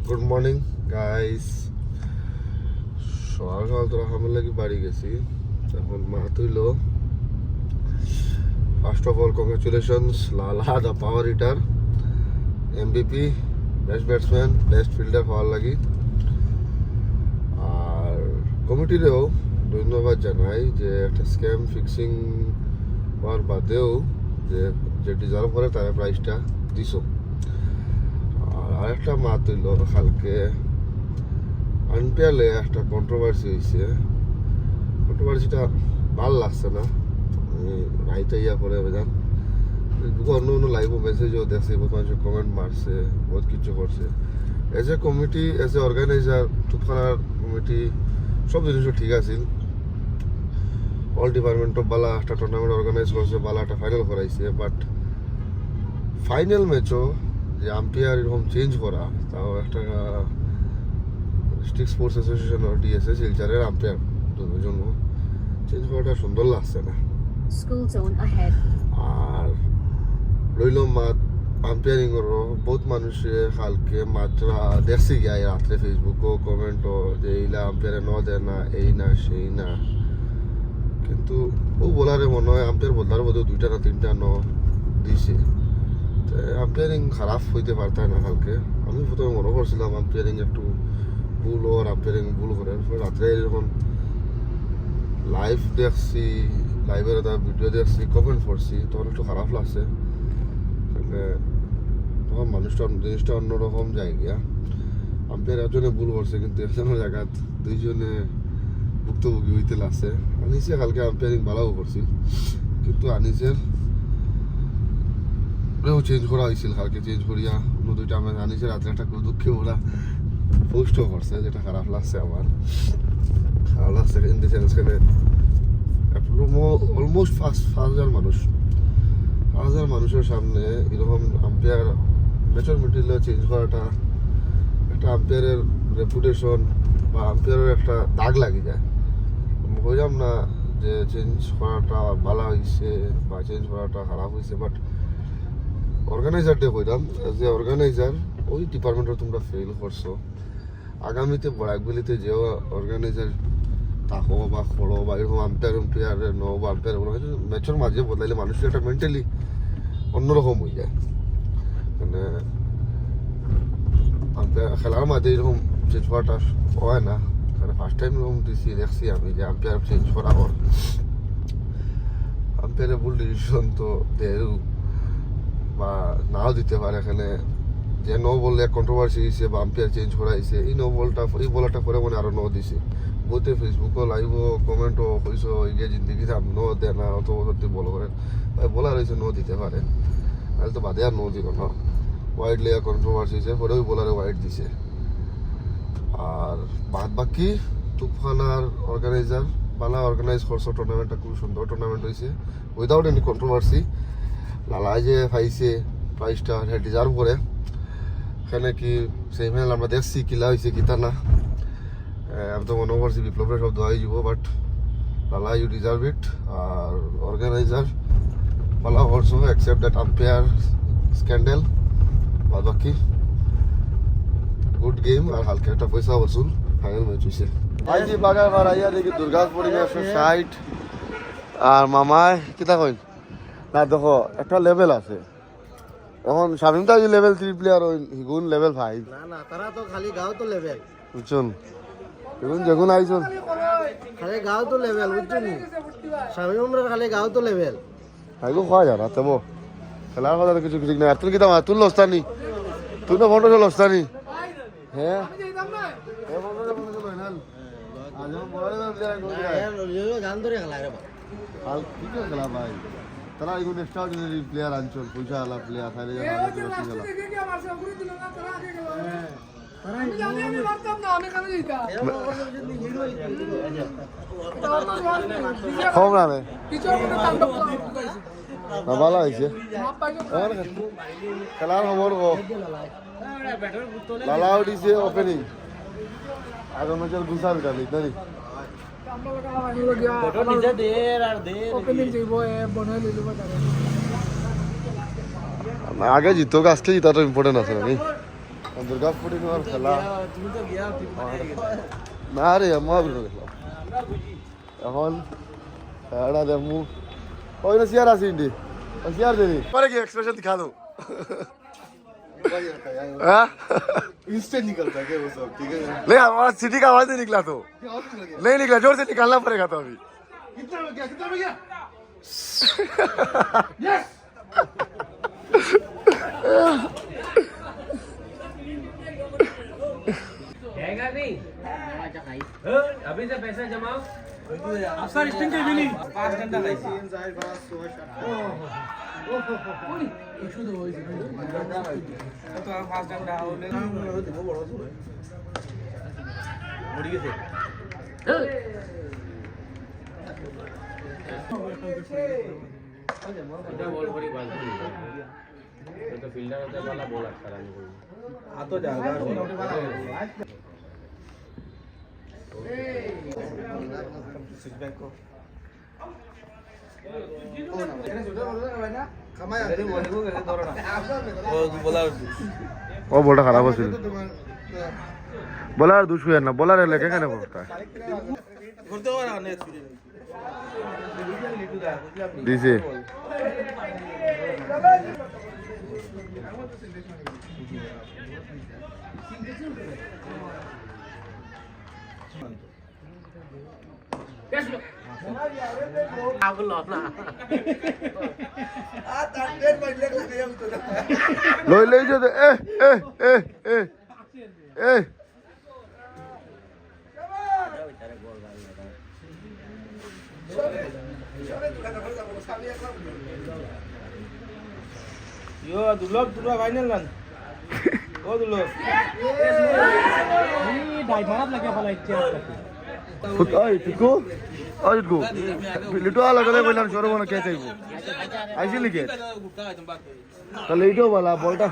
Good morning guys. সকাল সকাল তোরা আমার লাগি বাড়ি গেছি। এখন মা তুইল। ফার্স্ট অফ অল কংগ্রেচুলেশনস লালা the power hitter MVP, best batsman, best fielder হওয়ার লাগি। আর কমিটিরেও ধন্যবাদ জানাই যে একটা স্ক্যাম ফিক্সিং হওয়ার বাদেও যে ডিজার্ভ করে তারা প্রাইজটা দিছ। আর একটা মা তুইল কালকে আনপেয়ারলে একটা কন্ট্রোভার্সি হয়েছে। কন্ট্রোভার্সিটা ভাল লাগছে না। রাইতে ইয়া করে বেজান অন্য অন্য লাইভও মেসেজও দেখছে, বহুত মানুষ কমেন্ট মারছে, বহুত কিছু করছে। As a committee, as a organizer, তুফানার কমিটি সব জিনিসও ঠিক আছিল। অল ডিপার্টমেন্ট অফ বালা একটা টুর্নামেন্ট অর্গানাইজ করছে, বালা একটা ফাইনাল করাইছে। বাট ফাইনাল ম্যাচও যে আম্পায়ার এরকম চেঞ্জ করা, তাও একটা ডিস্ট্রিক্ট স্পোর্টস অ্যাসোসিয়েশন DSA শিলচরের আম্পায়ার জন্য চেঞ্জ করাটা সুন্দর লাগছে না। আর রইল মাত আম্পায়ারিংয়েরও বহুত মানুষে কালকে মাত্রা দেখছি গিয়া রাত্রে ফেসবুকও কমেন্টও যে এইলা আম্পায়ারে ন দেয় না, এই না সেই না। কিন্তু ও বলারে মনে হয় আম্পায়ার বলার বোধ দুইটা না তিনটা ন দিছে। আম্পায়ারিং খারাপ হইতে পারত না কালকে। আমি প্রথমে মনে করছিলাম আম্পায়ারিং একটু ভুল ওর, আম্পায়ারিং ভুল করেন। রাত্রে যখন লাইভ দেখছি, লাইভের একটা ভিডিও দেখছি, কমেন্ট করছি, তখন একটু খারাপ লাগছে। তখন মানুষটা জিনিসটা অন্যরকম যায় গিয়া। আম্পায়ার একজনে ভুল করছে, কিন্তু একজনের জায়গা দুইজনে ভুক্তভোগী হইতে লাগছে। আনিসে কালকে আম্পায়ারিং ভালোও করছিল, কিন্তু আনিসের চেঞ্জ করা হয়েছিল কালকে। চেঞ্জ করিয়া অন্য দুইটা ম্যাচ আনিসে রাত্রে একটা দুঃখে ওরা পোস্টও করছে, যেটা খারাপ লাগছে আমার। খারাপ লাগছে ইন দি সেন্স অলমোস্ট 5,000 মানুষ, 5,000 মানুষের সামনে এরকম আম্পায়ার ম্যাচের মিডিলে চেঞ্জ করাটা একটা আম্পায়ারের রেপুটেশন বা আম্পায়ারের একটা দাগ লাগি যায়। বুঝলাম না যে চেঞ্জ করাটা ভালো হয়েছে বা চেঞ্জ করাটা খারাপ হয়েছে। বাট অর্গানাইজারটা কইলাম, যে অর্গানাইজার ওই ডিপার্টমেন্টে তোমরা ফেল করছো। আগামীতে বরাকবেলিতে যে অর্গানাইজার থাকো বা করো বা এরকম আম্পায়ার নো বা আম্পায়ার ম্যাচের মাঝে বদলাইলে মানুষের একটা মেন্টালি অন্যরকম হয়ে যায়। মানে আম্পায়ার খেলার মাঝে এরকম চেঞ্জ করাটা হয় না। ফার্স্ট টাইম এরকম দেখছি আমি যে আম্পায়ার চেঞ্জ করা হয়। আম্পায়ারের ভুল ডিসিশন তো দেয় বা নাও দিতে পারে। এখানে যে নো বললে কন্ট্রোভার্সি হয়েছে বা আম্পায়ার চেঞ্জ করা হয়েছে, এই বলাটা করে মনে আরো নো দিছে। বহুতে ফেসবুকও লাইভও কমেন্টও হয়েছে যে জিন্দিগি নো দেয় না, অত সত্যি বলো করেন ভাই বলা রয়েছে নো দিতে পারে, তাহলে তো বাদে আর নো দিল না। ওয়াইড লেয়ার কন্ট্রোভার্সি হয়েছে, পরে ওই বলারে ওয়াইড দিছে। আর বাদ বাকি তুফানার অর্গানাইজার বালা অর্গানাইজ করছো টুর্নামেন্টটা, খুব সুন্দর টুর্নামেন্ট হয়েছে উইদাউট এনি কন্ট্রোভার্সি। লালা যে পাইছে প্রাইজটা ডিজার্ভ করে। এখানে কি সেমিফাইনাল আমরা দেখছি কিলা হয়েছে কিতা না। আমি তো মনে করছি বিপ্লবের সব দোয়াই যাব, but Lala you deserve it. আর অর্গানাইজার বালা also accept that umpire scandal. বাদ বাকি গুড গেম। আর হালকা একটা পয়সা বসুল ফাইনাল ম্যাচ হয়েছে। আইজি বাগার মার আইয়া দেখি দুর্গাপুর 160। আর মামায় কিতা কইন না, দেখো একটা লেভেল আছে। এখন শামিমটা যে লেভেল 3 প্লেয়ার, ওই হিগুন লেভেল 5। না না, তারা তো খালি গাও তো লেভেল বুঝছুন, হিগুন যেগুন আইছুন খালি গাও তো লেভেল বুঝছুন। শামিমরা খালি গাও তো লেভেল হাইগো খাওয়া যা রাতে বো খেলার কথা কিছু ঠিক না। তুই কিতা তুই লস্তানি, তুই না ফটো লস্তানি। হ্যাঁ গান ধরে খেলা রে খেলা ভাই, তারা এগুলো এক্সট্রাঅর্ডিনারি প্লেয়ার আনছল, পয়সা আলা প্লেয়ার খাইলে কম রানে ভালো হয়েছে। খেলার খবর লালা উঠিছে ওপেনিং, আগের ম্যাচের গুছা বিটা নিতানি আগে জিতো, আজকে জিতাটা ইম্পর্টেন্ট আছে নাকি। দুর্গাপুরে নেওয়ার খেলা তুমি তো গিয়া ঠিক না রে আমি দেখলাম এখন এটা দেখমু ওই না চেয়ার আছে ইন্ডি চেয়ার দেনি পরে কি এক্সপ্রেশন দিখা দো इंस्टेंट निकलता है क्या वो सब ठीक है ले हमारा सिटी का आवाज नहीं निकला तो नहीं निकला जोर से निकालना पड़ेगा तो अभी कितना में गया रहेगा नहीं अभी से पैसा जमाओ আফসার স্টিং কে মিনি 5 घंटा खाइছি শুধু হইছে তো 5 घंटा হলে মরি গেছে এটা বল করি বাল তো ফিল্ডার হতে वाला বল আটকা রানি आ तो जाएगा ও বলটা খারাপ হয়েছিল বলার দুশো না বলার লেখে কেন করতে দিছে লই লই যে এ এ এ এ এ यो दुर्लभ दुर्लभ फाइनल रन ओ दुर्लभ ড্রাইভারত লাগে ফলাইছে ওই ঠিকো ওই ঠিকো লিটো লাগলে বললাম সরব না কে চাইবো আইছিলি কে তাহলে এইটাও বলা বলটা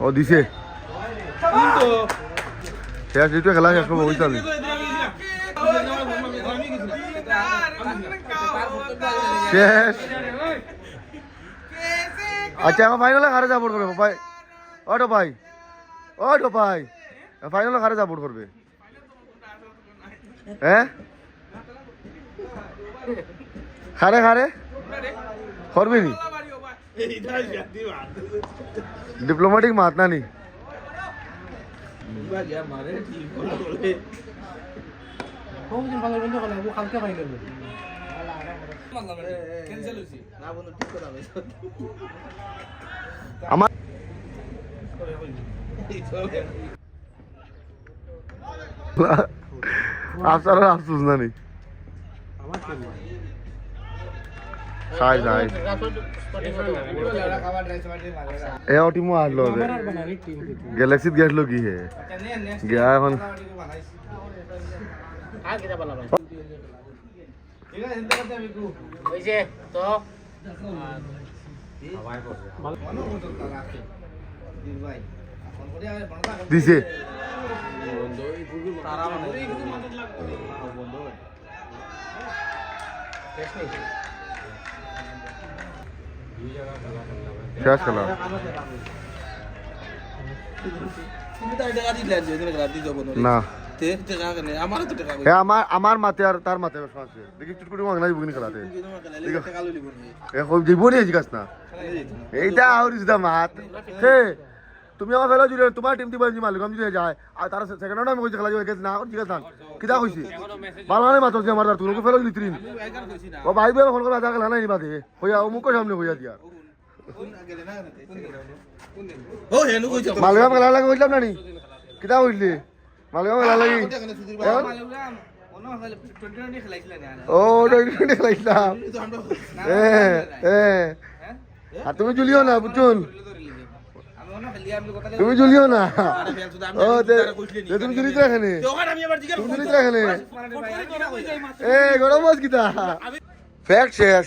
ও দিছে শেষ দিতে খেলা শেষ করবো বুঝতে শেষ আচ্ছা আমার ফাইনালে হারে সাপোর্ট করবে ভাই অটো ভাই অটো ভাই ফাইনালে হারে সাপোর্ট করবে হ্যাঁ হারে হারে করবে নি डिप्लोमेटिक मातना नहीं বহুদিন ভালো বন্ধু হলো ও কালকে ফাইনাল ক্যান্সেল হইছে না বন্ধু ঠিক কথা বলছ আমার আফসার আফসোস না নেই সাই সাই এ টিমও আসলো গ্যালাক্সিত গেছলো কি হে গিয়া এখন দিছে শেষ খেলা না আমার মাতে আর তার মাতে দেখি চুটকুটি মাংনা দিব কিনি খেলাতে দিব নি জিজ্ঞাস না এইটা আউরি সিধা মাত হে তুমি আমার ফেলা জুড়ে তোমার টিম দিব মালিক আমি যদি যায় আর তার সেকেন্ড আমি কইছে খেলা যাবে না জিজ্ঞাস না কিটা কইছি ভালো নাই মাতো আমার তুমি ফেলা লিত্রিন ও ভাই ভাই ফোন করে আধা খেলা নাই বাদে হইয়া মুখ সামনে হইয়া দিয়া মালিক খেলা লাগে কইলাম না নি কিটা কইলি মালিক খেলা লাগি ও 2020 খেলাইছিলাম আর তুমি জুলিও না বুঝুন তুমি জুলিও না ও তুমি জুলিতে এখানে তুমি জুলিতে এখানে এ গরম মাছ কিতা ফ্যাক্ট শেষ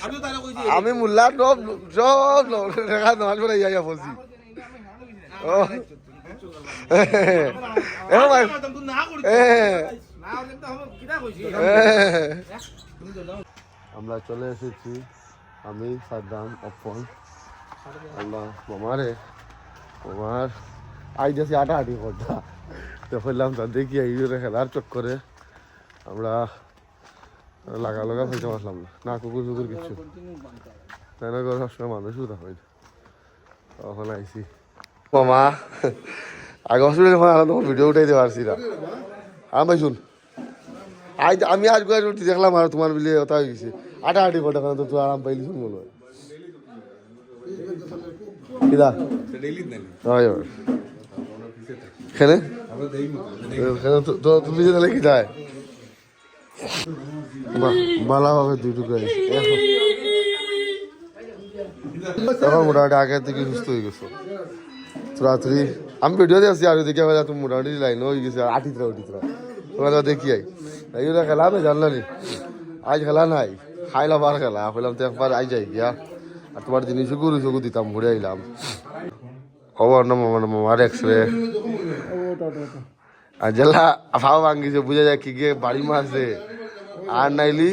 আমি মোল্লা সব সব রেখা নমাজ পড়ে যাইয়া বলছি ও ভাই আমরা চলে এসেছি, আমি সাদ্দাম অপন, আমরা মামার আইতেছি আটাহাটি করতা তো বললাম তা দেখি এই খেলার চক্করে আমরা লাগা হইতে পারলাম না কুকুর টুকুর কিছু তাই না করে সবসময় মানুষও তা হয় তখন আইসি মামা আগে হসপিটালে যখন আলাদা তখন ভিডিও উঠাইতে পারছি না আমি শুন আমি আজ উঠতে দেখলাম আর তোমার বিলে ওটা হয়ে গেছে আটাহাটি করতে কারণ তো তুই আরাম পাইলি শুন মনে হয় কিদা খেলে তুমি যে তাহলে কি যায় ভালোভাবে দুইটুকু তখন মোটামুটি আগের থেকে সুস্থ হয়ে গেছো রাত্রি আমি ভিডিও দিয়ে আসছি আর দেখি তুমি মোটামুটি লাইন হয়ে গেছে আটিতরা উঠিতরা তোমার দেখি এই খেলা আমি জানলাম আজ খেলা নাই খাইলাম আর খেলা হইলাম তো একবার আই যাই গিয়া আর তোমার জিনিসও গরু চকু দিতাম ঘুরে আইলাম খবর না মামার এক্সরে আর জেলা ভাও ভাঙ্গিছে বুঝা যায় কি গিয়ে বাড়ি মারছে আর নাইলি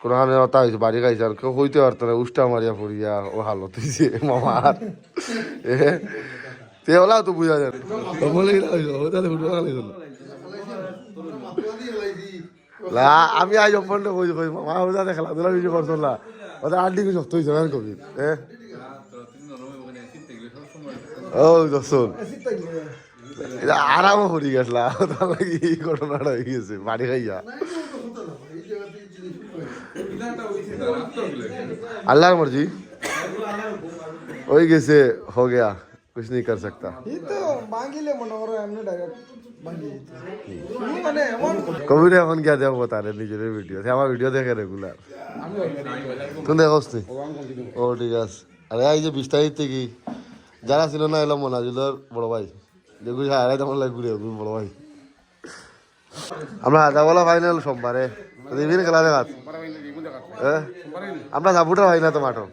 কোনো কথা হয়েছে বাড়ি খাইছে আর কেউ হইতে পারতো না উষ্টা মারিয়া পড়িয়া ও হালত হয়েছে মামার তে ওলা তো বুঝা যায় আমি আজ অপন কই মামা ওদের খেলাধুলা বেশি করছো না ওদের আন্টি কিছু শক্ত হয়েছে না কবি ও দর্শন আরামও করি গেছলা তার লাগে এই ঘটনাটা হয়ে গেছে বাড়ি খাইয়া अल्लाह मर्जी हो गए हो गया कुछ नहीं कर सकता कबीर এখন क्या देखो बता रहे নিজের ভিডিও আমার ভিডিও দেখে রেগুলার তুমি দেখোস নি ও ঠিক আছে আরে এই যে 20 তারিখ থেকে যারা ছিল না এলো মনাজুলের বড় ভাই যেগুলো হারাই তেমন লাগে ঘুরে বড় ভাই আমরা আধা বলা ফাইনাল সোমবারে রিভিন খেলা দেখাত আমরা যাবোটা হয় না তো মাঠো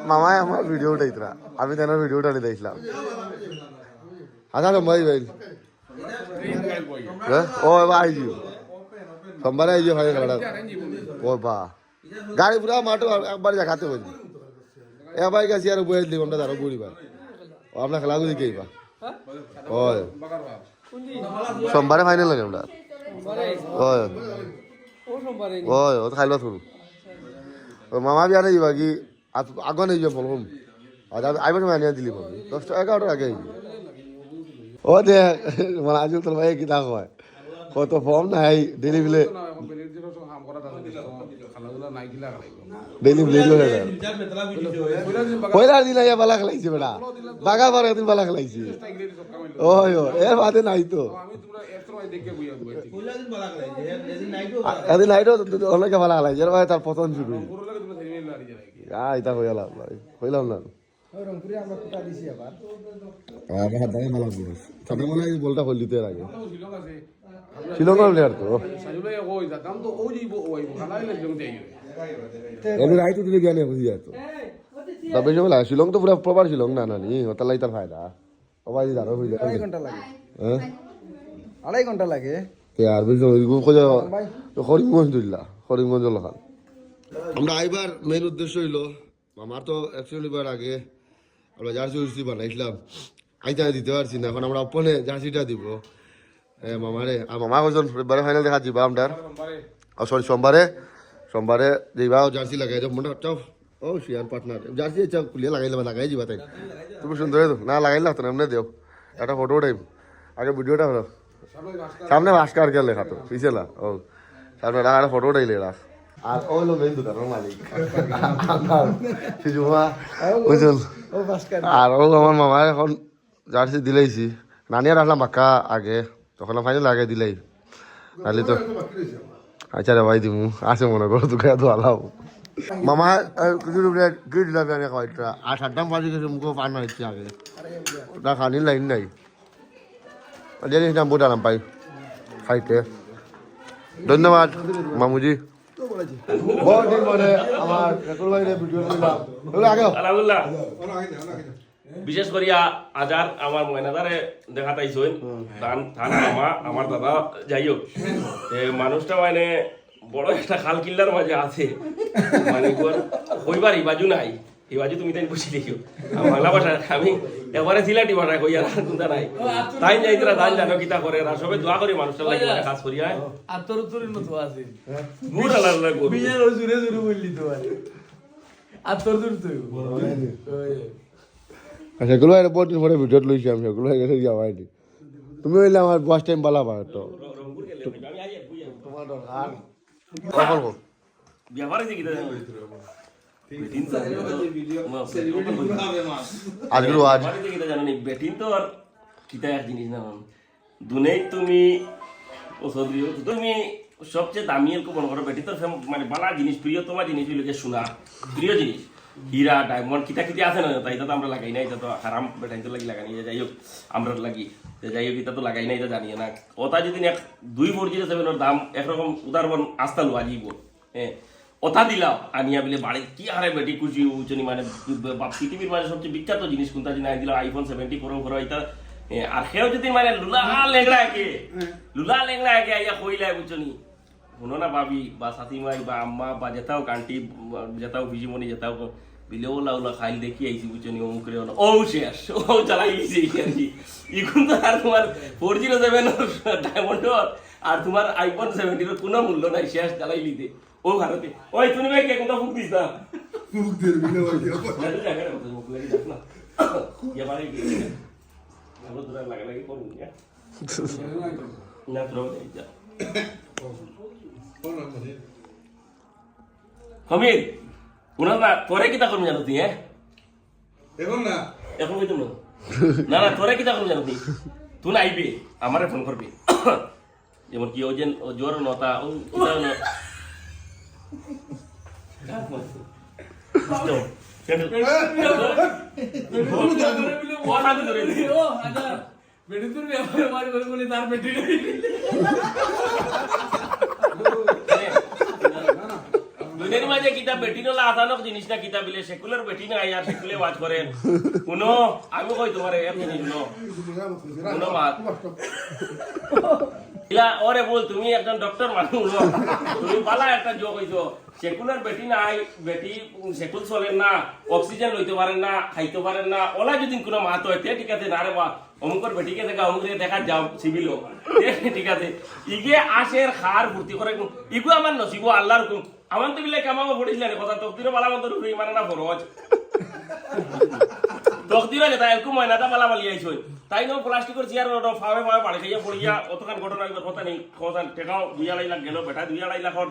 মামাই আমার ভিডিও উঠাইতরা আমি তেনার ভিডিওটা নিয়ে দেখলাম আচ্ছা ভাই ভাই ও এবার আইজিও সোমবারে আইজিও ফাইনাল খেলাটা ও বা গাড়ি পুরা মাঠো একবার দেখাতে বলছি এবার গেছি আর বয়ে দিলাম আমরা আরো বুড়িবার ও আপনার খেলা গুলি কেইবা ওই সোমবারে ফাইনাল লাগে আমরা ওই ওই ও খাইলো থরু মামা বিয়া নেই যাবা কি আগে নেই যাবো বলুন আর আইবার সময় আনিয়া দিলি পাবি 10-11টার আগে ও দেখ মানে আজ তোর ভাই কি দাম হয় কত ফর্ম নাই ডেলি বিলে ডেলি বিলে পয়লা দিন আইয়া বালা খেলাইছে বেটা বাগা বার একদিন বালা খেলাইছে ওই এর বাদে নাই তো এদিন নাইটও অনেকে ভালো খেলাইছে এর ভাই তার পতন শুরু এটা হইলাম না বলটা হল দিতে আগে শ্রীলঙ্কার প্লেয়ার তো রাইট দিলে জ্ঞানে বুঝি যায় তো তবে যে বলা শিলং তো পুরো প্রপার শিলং না নানি ওটা লাই তার ফায়দা সবাই যারো হই যায় 2.5 ঘন্টা লাগে হ্যাঁ 2.5 ঘন্টা লাগে তে আর বুঝো কোজা করিমগঞ্জ দিলা করিমগঞ্জ লখান আমরা আইবার মেইন উদ্দেশ্য হইলো আমার তো অ্যাকচুয়ালি বার আগে আমরা জার্সি বানাইছিলাম আইতা দিতে পারছি না এখন আমরা ওপেনে জার্সিটা দিব মামারে আর মামা কজন রবিবারে ফাইনাল দেখা যাবা আমরা সরি সোমবারে যাইবা জার্সি লাগাই যাও মনে চাও ও শিয়ার পার্টনার জার্সি চাও খুলিয়ে লাগাই যাবা তাই তুমি সুন্দর না লাগাইলে হতো না এমনি দেও একটা ফটো উঠাইম আগে ভিডিওটা হলো সামনে ভাস্কার কে লেখা তো পিছিয়ে না ও সামনে রাখ একটা ফটো উঠাইলে রাখ আর ও হলো মেইন দোকানের মালিক শিশুমা বুঝল আর ও আমার মামা এখন জার্সি দিলেইছি নানিয়া রাখলাম বাক্কা আগে তখন ফাইনাল আগে দিলাই নাহলে তো আচ্ছা রে ভাই দিমু আছে মনে করো তোকে এত আলাও মামা কিছু কি দিলাম আমি কয়টা 8-8 বাজে গেছে মুখো পান হচ্ছে আগে ওটা খানির লাইন নাই জানিস না বোটা নাম পাই খাইতে ধন্যবাদ মামুজি বহুত দিন পরে আমার রেকুল ভাইয়ের ভিডিও দিলাম এগুলো আগে আলহামদুলিল্লাহ বিশেষ করিয়া আজার আমার ময়নাদারে দেখা তাইছই থান মামা আমার দাদা যাই হোক মানুষটা মানে বড় একটা খাল কিল্লার মাঝে আছে মানে কইবার এই বাজু নাই এই বাজু তুমি তাই বসে দেখিও বাংলা ভাষা আমি এবারে সিলেটি ভাষায় কইয়া কোনটা নাই তাই যাইতরা ধান জানো কিতা করে আর সবে দোয়া করে মানুষটার লাগি মানে কাজ করিয়া আর তোর তোর মতো আছে গুড় আলাদা গরু বিয়ের জুড়ে জুড়ে বললি তো আর তোর তোর তো সেগুলো বহুত দিন পরে ভিডিওত লইছি আমি সেগুলো গেছে যাওয়াইনি তুমি হইলে আমার বাস টাইম পালা পার তো তোমার দরকার কখন কো ব্যবহার আছে কিতা আজগুলো আজ জানি বেটিন তো আর কিতা এক জিনিস না দুনেই তুমি তুমি সবচেয়ে দামি এরকম মনে করো বেটি তো মানে বালা জিনিস প্রিয় তোমার জিনিস হইল যে সোনা প্রিয় জিনিস হীরা ডায়মন্ড কিতা কিতা আছে না তাই তো আমরা লাগাই না এটা তো হারাম বেটাই তো লাগি লাগানি যাই হোক আমরা লাগি যাই হোক এটা তো লাগাই না এটা জানিয়ে না ওটা যদি এক 247 এর দাম একরকম উদাহরণ আস্তা লোয়া যাইব হ্যাঁ ওটা দিলাম আনিয়া বিলে বাড়ি কি হারে বেটি খুশি উচনি মানে পৃথিবীর মাঝে সবচেয়ে বিখ্যাত জিনিস কোনটা জিনিস দিলাম আইফোন 70 প্রো এটা আর সেও যদি মানে লুলা লেংড়া একে আইয়া কইলা উচনি শুনো না ভাবি বা সাথীমাই বা আম্মা বা যেতাও কান্টি যেতাও বিজিমণি যেতাও বিলে ওলা ওলা খাইল দেখি আইসি বুঝছনি অমুক করে ও শেষ ও চালাই গেছে আর কি এখন তো আর তোমার 407 ডায়মন্ড আর তোমার আইফোন 70 এর কোনো মূল্য নাই শেষ চালাই লিতে ও ভারতে ওই তুমি ভাই কে কোথা ফুক দিস না মুখ দের বিলে ওই না জায়গা না মুখ লাগি যাস না ইয়া বারে কি ভালো দূর লাগা লাগি করুন না প্রো যা হমিদ উনা না তোরে কিতা করবি জানো তুই এখন না এখন কইতো না না তোরে কিতা করবি জানো তুই না আইবি আমারে ফোন করবি যেমন কি ওজেন জোর নতা ও কিতা না বেটির ব্যাপারে মারি বলে তার বেটি দুনিয়ার মাঝে কিতা বেটি নলা আসানক জিনিস না কিতা বিলে সেকুলার বেটি না আইয়া সেকুলে ওয়াজ করেন শুনো আমি কই তোমার এক জিনিস শুনো মাত ইলা ওরে বল তুমি একজন ডক্টর মানুষ তুমি পালা একটা জোক হইছো সেকুলার বেটি নাই বেটি সেকুল চলেন না অক্সিজেন লইতে পারেন না খাইতে পারেন না ওলা যদি কোনো মাত হয় ঠিক আছে না রে বা অমুকর বেটিকে দেখা অমুকরে দেখা যাও সিভিল ঠিক আছে ইগে আসের খার ভর্তি করে ইগু আমার নসিব আল্লাহর হুকুম আমার তো বিলে কামাবো পড়িছিলেন কথা তকদিরে বালা মতো রুই মানে না ফরজ তকদিরে যেটা এরকম হয় না তা বালা বালি আইছই তাই নো প্লাস্টিকের চেয়ার ফাওয়ে ফাওয়ে বাড়ি খাইয়া পড়িয়া অতখান ঘটনা কথা নেই কথা টেকাও 2.5 লাখ গেল বেটা 2.5 লাখর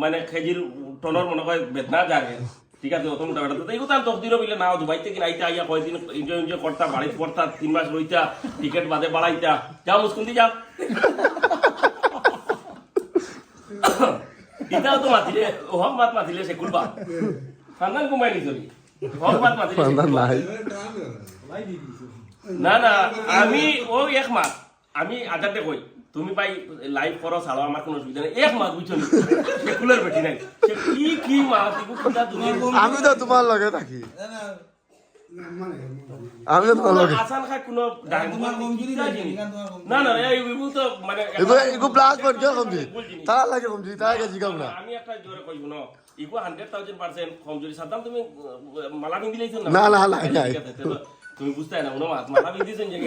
মানে খেজির টনর মনে হয় বেদনা যাবে ঠিক আছে অত মোটা বেটা তো এইগুলো তার তকদিরও বিলে নাও দুবাই থেকে আইতা আইয়া কয়দিন এনজয় করতা বাড়িতে পড়তা 3 মাস রইতা টিকেট বাদে বাড়াইতা যাও মুস্কুন্দি যাও ইতাও তো মাতিলে হক মাত মাতিলে সে কুলবা ফান্দান কুমাই নিছলি হক মাত মাতিলে ফান্দান নাই না না আমি ও এক মাস আমি আজাদে কই তুমি ভাই লাইভ করো ছাড়ো আমার কোনো অসুবিধা নেই এক মাস বুঝছো সেকুলার বেটি নাই সে কি মাস ইগু কিটা দুনিয়া আমি তো তোমার লগে থাকি আমি তো তোমার লগে আসান খায় কোনো না না ইগু তো মানে ইগু প্লাস পয়েন্ট কে কমজি তারা লাগে কমজি তারা কে জিগাম না আমি একটা জোরে কইব না ইগু 100,000% কমজোরি সাদ্দাম তুমি মালা বিন দিলাইছো না না না নাই তুমি বুঝতে না উনো মালা বিন দিছেন যে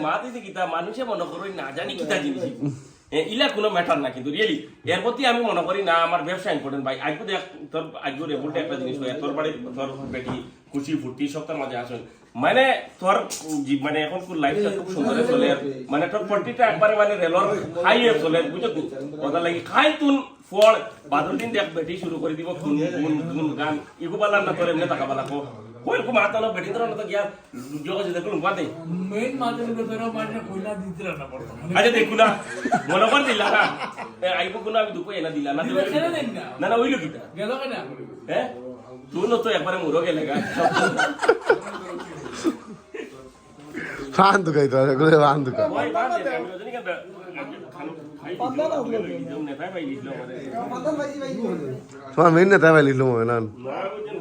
মা দিছে কিতা মানুষে মনে করো না জানি কিতা জিনিস ইলা কোনো ম্যাটার না কিন্তু রিয়েলি এর প্রতি আমি মনে করি না আমার ব্যবসা ইম্পর্টেন্ট ভাই আজকে দেখ তোর আজকে রেভোল্টে একটা জিনিস হয় তোর বাড়ি তোর বেটি খুশি ফুর্তি সপ্তাহের মাঝে আসেন মানে তোর মানে এখন কোন লাইফটা খুব সুন্দর চলে মানে তোর প্রতিটা একবারে মানে রেলর হাইয়ে চলে বুঝছো কথা লাগি খাই তুন ফল বাদর দিন দেখ বেটি শুরু করে দিব গুন গান ইগো বালার না তোর এমনি টাকা বালা কো কোন কো মাতা না বেটি তোর না তো গিয়া যোগাযোগ দেখুন পাতে মেইন মাঝে তোর মানে কইলা দিতে না পড়তো আচ্ছা দেখুন না মনে কর দিলা না আইবো কোন আমি দুপো এনা দিলা না না না ওইলো কিটা গেল কেন হ্যাঁ তুই তো একবারে মুরো গেলে গা ফান দুকাই তো এগুলো ফান দুকা ওই বাদ দে আমি জানি কেন নেতাই পাই দিছিল মানে তোমার মেইন নেতা পাই লিখলো মনে না না বুঝছেন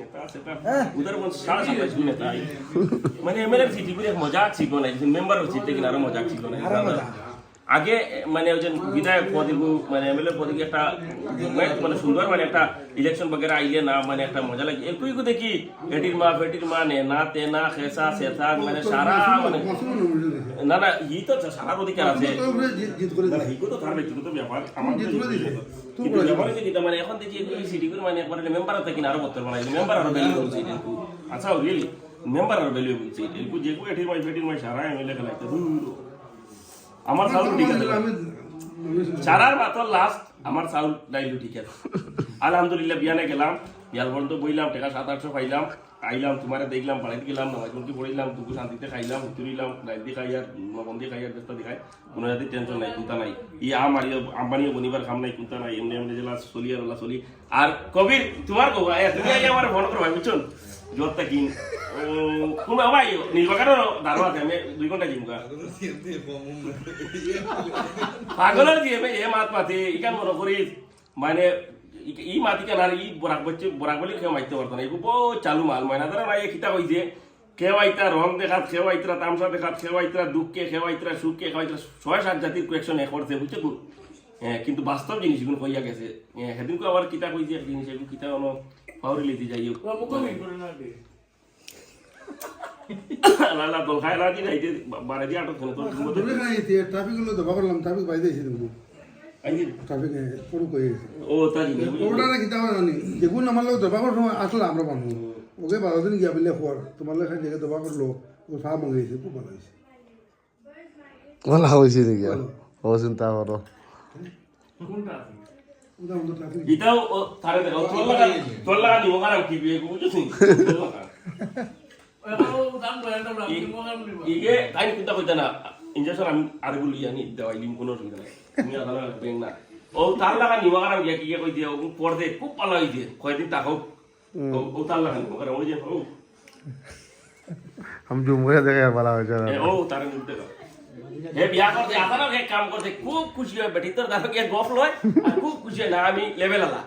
নেতা সেটা উদার মন সারা সাতাইশ নেতা মানে এমএলএ সিটি করে মজাক ছিল না মেম্বার সিটি কিনা আরো মজাক ছিল না আগে মানে ওই যে বিধায়ক পদে মানে এমএলএ পদে একটা মানে সুন্দর মানে একটা ইলেকশন বগেরা আইলে না মানে একটা মজা লাগে একটু দেখি এটির মা নে না তে না খেসা সেসা মানে সারা মানে না না ই তো সারা অধিকার আছে হিকো তো তার ব্যক্তিগত ব্যাপার আমার কিন্তু ব্যাপারে যেটা মানে এখন দেখি সিটি করে মানে একবার মেম্বার থাকে আরো বত্তর মানে মেম্বার আরো ভ্যালু করছে আচ্ছা রিয়েলি মেম্বার আরো ভ্যালু করছে এরকম যেগুলো এটির মাই সারা এমএলএ খেলাইতে আমার সাউন্ড ঠিক আছে চারার মাত্র লাস্ট আমার সাউন্ড ডাইলু ঠিক আছে আলহামদুলিল্লাহ বিয়ানে গেলাম বিয়াল পর্যন্ত বইলাম টাকা 700-800 পাইলাম আইলাম তোমারে দেখলাম বাড়িতে গেলাম নামাজ পড়তে পড়িলাম দুপুর শান্তিতে খাইলাম উতুরিলাম রাত দিয়ে খাই আর বন্ধে খাই আর ব্যস্ত দেখাই কোনো জাতি টেনশন নাই চিন্তা নাই আমার আম্বানিও বনিবার খাম নাই চিন্তা নাই এমনি জেলা চলি আর চলি আর কবির তোমার কব তুমি আগে আমার ফোন করো বুঝছো জোরটা কিন কোন ভাই নির্বাচনের দাঁড়ো আছে আমি 2 ঘন্টা জিমগা পাগলের দিয়ে এ মাত পাতে ইকান মনে করি মানে ই মাতি কেন আর ই বরাক বলি কেউ মাইতে পারতো না এগুলো বহু চালু মাল ময়না ধরা নাই খিতা কইছে খেওয়াইতা রং দেখাত খেওয়াইতরা তামসা দেখাত খেওয়াইতরা দুঃখে খেওয়াইতরা সুখে খেওয়াইতরা 6-7 জাতির কোয়েকশন এ করছে বুঝছো তো কিন্তু বাস্তব জিনিসগুলো কইয়া গেছে সেদিনকে আবার কিতা কইছে এক জিনিস এগুলো কিতা কোনো পাউরি লিতে যাইও লালা দল খায় রাজি নাই যে বারে দিয়ে আটক করে তো দূরে নাই ট্রাফিক গুলো দবা করলাম ট্রাফিক বাইরে এসে দেবো ট্রাফিক পুরো কই ও তাই ওটা না কিতা জানি যেগুন আমার লোক দবা করার সময় আসলে আমরা মানুষ ওকে 12 দিন গিয়া বলে খোয়ার তোমার লেখা জায়গায় দবা করলো ও সাহা মঙ্গাইছে খুব ভালো হয়েছে ভালো হয়েছে নাকি ও চিন্তা করো এটাও তারে দেখো তোর লাগা নিব কারণ কি বিয়ে বুঝছিস ইগে তাই চিন্তা করতে না ইনজেকশন আমি আর বলি জানি দেওয়াইলিম কোনো অসুবিধা নাই তুমি আলাদা ব্যাং না ও তার লাগা নিব কারণ কি কি কই দিয়ে ও পড়দে খুব ভালো হইছে কয়দিন তাকাও ও তার লাগা নিব কারণ ওই যে ও हम जूम করে দেখে ভালো হয়েছে ও তার নিতে হে বিয়া করতে আতানো হে কাম করতে খুব খুশি হয় বেটি তোর দাদা কে গফ লয় আর খুব খুশি হয় না আমি লেভেল আলা